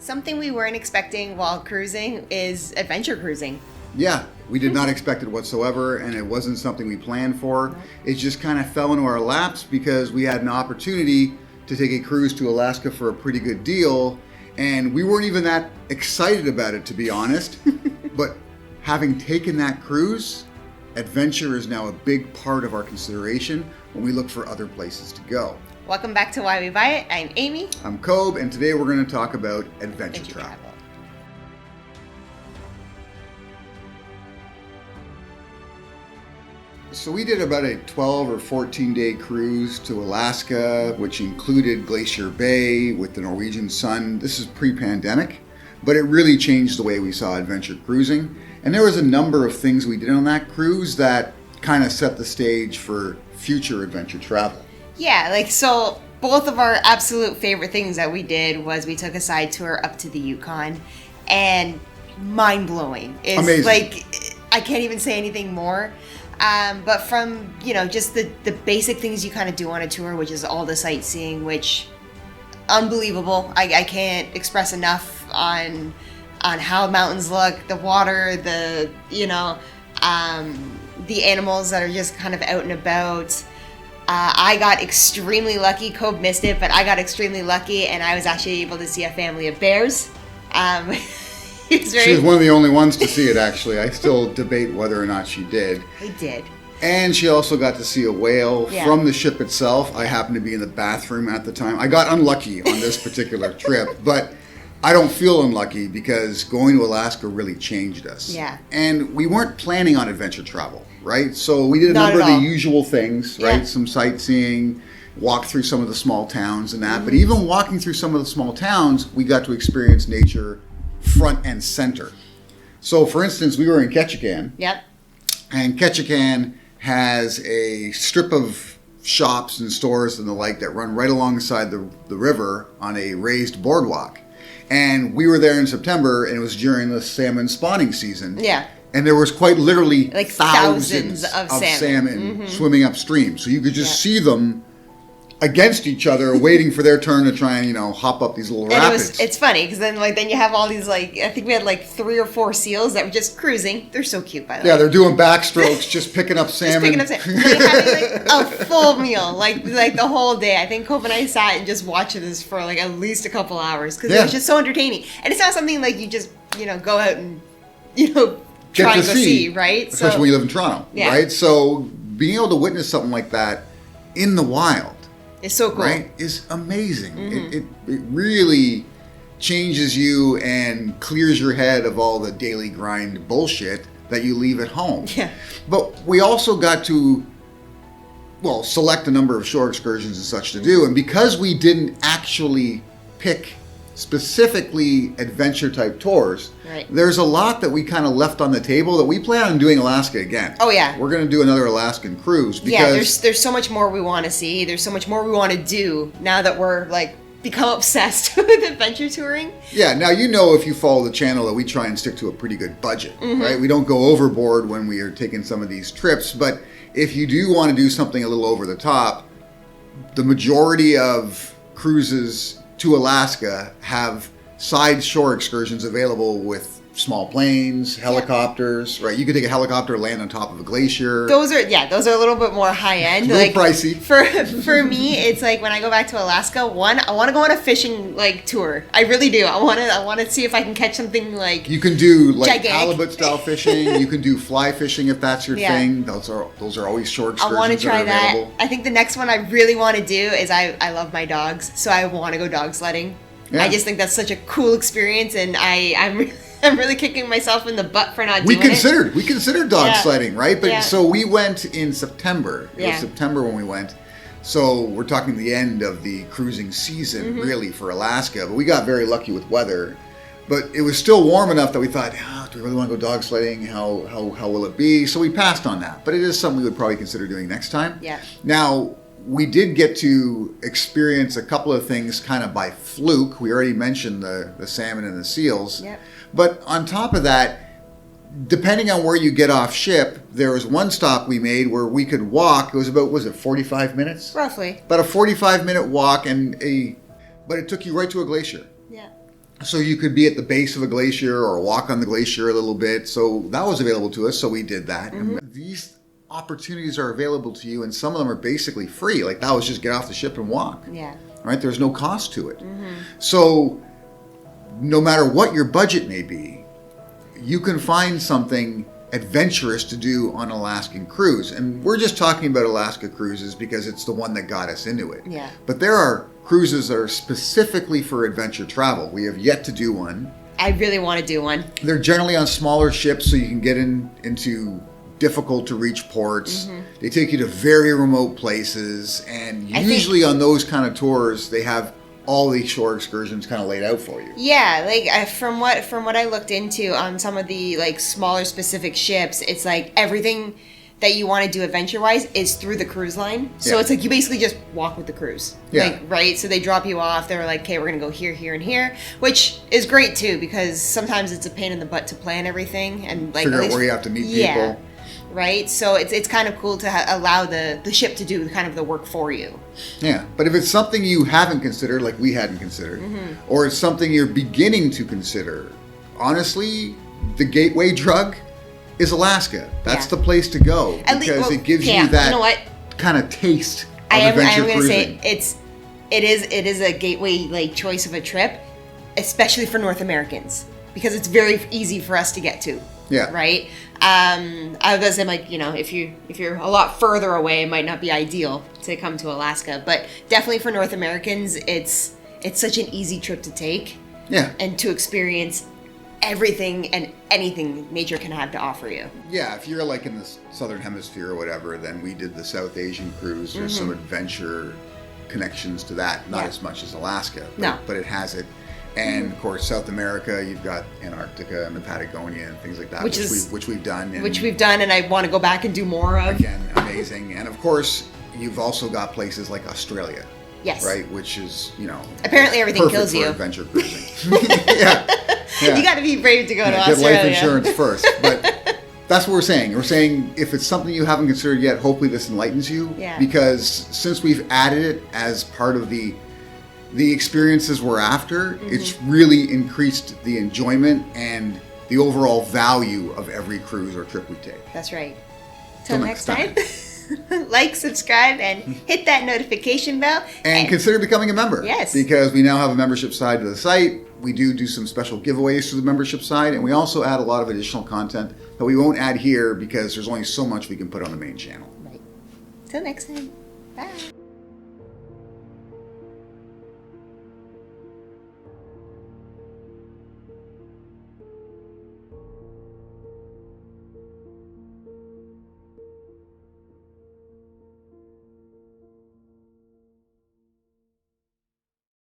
Something we weren't expecting while cruising is adventure cruising. Yeah, we did not expect it whatsoever, and it wasn't something we planned for. It just kind of fell into our laps because we had an opportunity to take a cruise to Alaska for a pretty good deal, and we weren't even that excited about it, to be honest. But having taken that cruise, adventure is now a big part of our consideration when we look for other places to go. Welcome back to Why We Buy It. I'm Amy. I'm Cobe, and today we're going to talk about adventure travel. So we did about a 12 or 14 day cruise to Alaska, which included Glacier Bay with the Norwegian Sun. This is pre-pandemic, but it really changed the way we saw adventure cruising. And there was a number of things we did on that cruise that kind of set the stage for future adventure travel. Yeah, so both of our absolute favorite things that we did was we took a side tour up to the Yukon, and mind-blowing. It's amazing. I can't even say anything more. But from, just the basic things you kind of do on a tour, which is all the sightseeing, which unbelievable. I can't express enough on how mountains look, the water, the animals that are just kind of out and about. I got extremely lucky. Cobe missed it, but I got extremely lucky, and I was actually able to see a family of bears. She was one of the only ones to see it, actually. I still debate whether or not she did. I did. And she also got to see a whale from the ship itself. I happened to be in the bathroom at the time. I got unlucky on this particular trip, but I don't feel unlucky because going to Alaska really changed us. Yeah. And we weren't planning on adventure travel, right? So we did a number of the usual things, right? Yeah. Some sightseeing, walk through some of the small towns and that. But even walking through some of the small towns, we got to experience nature front and center. So for instance, we were in Ketchikan. Yep. And Ketchikan has a strip of shops and stores and the like that run right alongside the river on a raised boardwalk. And we were there in September, and it was during the salmon spawning season. Yeah. And there was quite literally thousands of salmon swimming upstream. So you could just see them against each other, waiting for their turn to try and hop up these little rapids. It's funny because then you have all these I think we had 3 or 4 seals that were just cruising. They're so cute, by the way. Yeah, they're doing backstrokes, just picking up salmon. They're having a full meal, like the whole day. I think Cope and I sat and just watched this for at least a couple hours because it was just so entertaining. And it's not something you just go out and try and go see, right? Especially when you live in Toronto, right? So being able to witness something like that in the wild, it's so cool. Right? Is amazing. Mm-hmm. It really changes you and clears your head of all the daily grind bullshit that you leave at home. Yeah. But we also got to, select a number of shore excursions and such to do. And because we didn't actually pick specifically adventure type tours, there's a lot that we kind of left on the table that we plan on doing Alaska again. Oh yeah, we're going to do another Alaskan cruise because there's so much more we want to see. There's so much more we want to do now that we're become obsessed with adventure touring. Yeah, now if you follow the channel that we try and stick to a pretty good budget, right? We don't go overboard when we are taking some of these trips, but if you do want to do something a little over the top, the majority of cruises to Alaska have side shore excursions available with small planes, helicopters, right? You could take a helicopter, land on top of a glacier. Those are a little bit more high end. A little pricey. For me, it's when I go back to Alaska, I want to go on a fishing tour. I really do. I want to see if I can catch something You can do gigantic. Halibut style fishing. You can do fly fishing if that's your thing. Those are always shore excursions. I want to try that. Available. I think the next one I really want to do is I love my dogs, so I want to go dog sledding. Yeah. I just think that's such a cool experience, and I'm really kicking myself in the butt for not doing it. We considered dog sledding, right? But so we went in September. It was September when we went. So we're talking the end of the cruising season, really, for Alaska. But we got very lucky with weather. But it was still warm enough that we thought, do we really want to go dog sledding? How will it be? So we passed on that. But it is something we would probably consider doing next time. Yeah. Now, we did get to experience a couple of things kind of by fluke. We already mentioned the salmon and the seals. Yep. But on top of that, depending on where you get off ship, there was one stop we made where we could walk. It was about, 45 minutes? Roughly. About a 45-minute walk, but it took you right to a glacier. Yeah. So you could be at the base of a glacier or walk on the glacier a little bit. So that was available to us. So we did that. And these opportunities are available to you, and some of them are basically free. Like that was just get off the ship and walk. Yeah. Right? There's no cost to it. So no matter what your budget may be, you can find something adventurous to do on an Alaskan cruise. And we're just talking about Alaska cruises because it's the one that got us into it. Yeah. But there are cruises that are specifically for adventure travel. We have yet to do one. I really want to do one. They're generally on smaller ships, so you can get into difficult to reach ports. They take you to very remote places, and usually on those kind of tours, they have all the shore excursions kind of laid out for you. Yeah, like from what I looked into on some of the like smaller specific ships, it's like everything that you want to do adventure-wise is through the cruise line. So it's like you basically just walk with the cruise. Yeah. Like, right? So they drop you off. They're like, okay, we're going to go here, here, and here, which is great too, because sometimes it's a pain in the butt to plan everything and like figure out where you have to meet people. Right? So it's kind of cool to allow the ship to do kind of the work for you. Yeah, but if it's something you haven't considered, like we hadn't considered, or it's something you're beginning to consider, honestly, the gateway drug is Alaska. That's the place to go because it gives you that kind of taste of adventure I'm cruising. Say it is a gateway like choice of a trip, especially for North Americans, because it's very easy for us to get to. Yeah. Right. I was saying, like, you know, if you're a lot further away, it might not be ideal to come to Alaska, but definitely for North Americans, it's such an easy trip to take. Yeah. And to experience everything and anything nature can have to offer you. Yeah, if you're like in the southern hemisphere or whatever, then we did the South Asian cruise. There's some adventure connections to that, not as much as Alaska, but it has it. And of course, South America, you've got Antarctica and the Patagonia and things like that, which we've done. And which we've done, and I want to go back and do more of. Again, amazing. And of course, you've also got places like Australia. Yes. Right, which is, you know, apparently everything kills you. For adventure cruising. yeah. You got to be brave to go to Australia. Get life insurance first, but that's what we're saying. We're saying if it's something you haven't considered yet, hopefully this enlightens you. Yeah. Because since we've added it as part of the experiences we're after, it's really increased the enjoyment and the overall value of every cruise or trip we take. That's right. Till next time. Like, subscribe, and hit that notification bell. And consider becoming a member. Yes. Because we now have a membership side to the site. We do some special giveaways to the membership side, and we also add a lot of additional content that we won't add here because there's only so much we can put on the main channel. Right. Till next time. Bye.